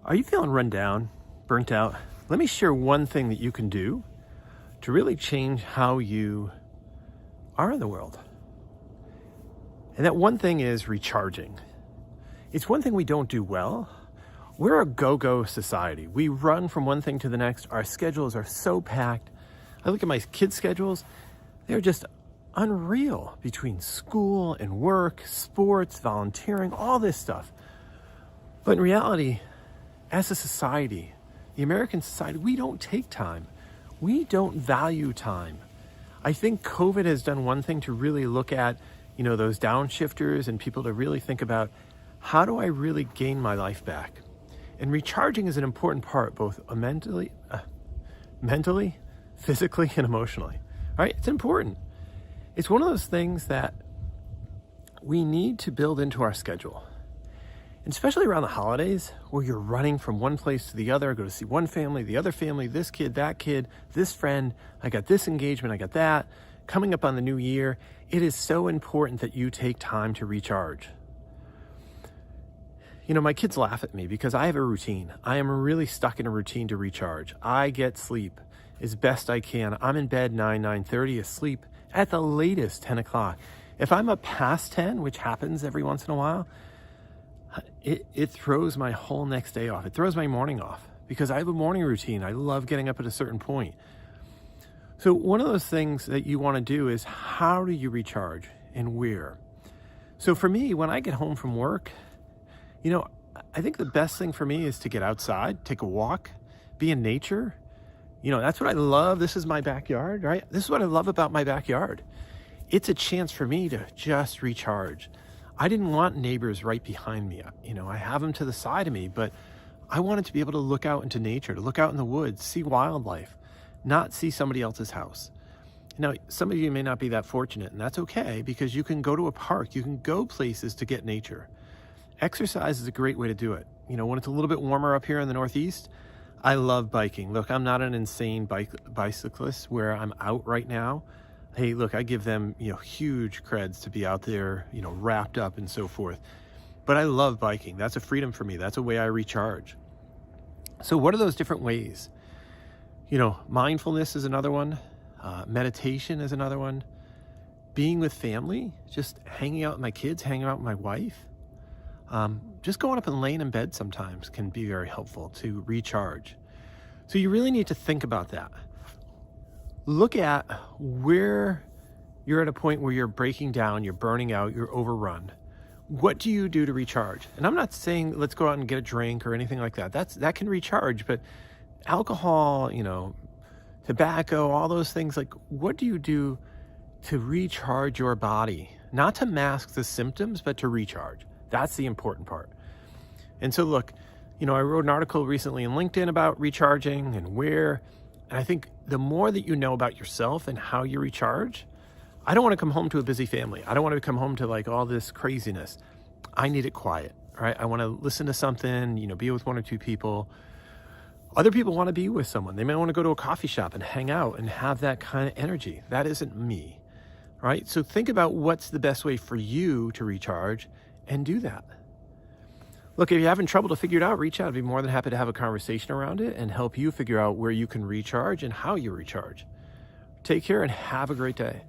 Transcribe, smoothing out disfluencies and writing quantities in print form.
Are you feeling run down, burnt out? Let me share one thing that you can do to really change how you are in the world. And that one thing is recharging. It's one thing we don't do well. We're a go-go society. We run from one thing to the next. Our schedules are so packed. I look at my kids' schedules. They're just unreal between school and work, sports, volunteering, all this stuff. But in reality, as a society, the American society, we don't take time. We don't value time. I think COVID has done one thing to really look at, those downshifters and people to really think about, how do I really gain my life back? And recharging is an important part, both mentally, physically, and emotionally. All right, it's important. It's one of those things that we need to build into our schedule. And especially around the holidays, where you're running from one place to the other, go to see one family, the other family, this kid, this friend, I got this engagement, I got that. Coming up on the new year, it is so important that you take time to recharge. My kids laugh at me because I have a routine. I am really stuck in a routine to recharge. I get sleep as best I can. I'm in bed 9:30, asleep at the latest 10 o'clock. If I'm up past 10, which happens every once in a while, it throws my whole next day off. It throws my morning off because I have a morning routine. I love getting up at a certain point. So one of those things that you want to do is, how do you recharge and where? So for me, when I get home from work, I think the best thing for me is to get outside, take a walk, be in nature. That's what I love. This is my backyard, right? This is what I love about my backyard. It's a chance for me to just recharge. I didn't want neighbors right behind me. I have them to the side of me, but I wanted to be able to look out into nature, to look out in the woods, see wildlife, not see somebody else's house. Now, some of you may not be that fortunate, and that's okay, because you can go to a park, you can go places to get nature. Exercise is a great way to do it. When it's a little bit warmer up here in the Northeast, I love biking. Look, I'm not an insane bicyclist where I'm out right now. Hey, look, I give them, huge creds to be out there, wrapped up and so forth. But I love biking. That's a freedom for me. That's a way I recharge. So what are those different ways? Mindfulness is another one. Meditation is another one. Being with family, just hanging out with my kids, hanging out with my wife. Just going up and laying in bed sometimes can be very helpful to recharge. So you really need to think about that. Look at where you're at a point where you're breaking down, you're burning out, you're overrun. What do you do to recharge? And I'm not saying let's go out and get a drink or anything like that. That can recharge, but alcohol, tobacco, all those things, like, what do you do to recharge your body? Not to mask the symptoms, but to recharge. That's the important part. And so look, I wrote an article recently in LinkedIn about recharging and where, and I think the more that you know about yourself and how you recharge, I don't want to come home to a busy family. I don't want to come home to like all this craziness. I need it quiet, right? I want to listen to something, be with one or two people. Other people want to be with someone. They may want to go to a coffee shop and hang out and have that kind of energy. That isn't me, right? So think about what's the best way for you to recharge and do that. Look, if you're having trouble to figure it out, reach out. I'd be more than happy to have a conversation around it and help you figure out where you can recharge and how you recharge. Take care and have a great day.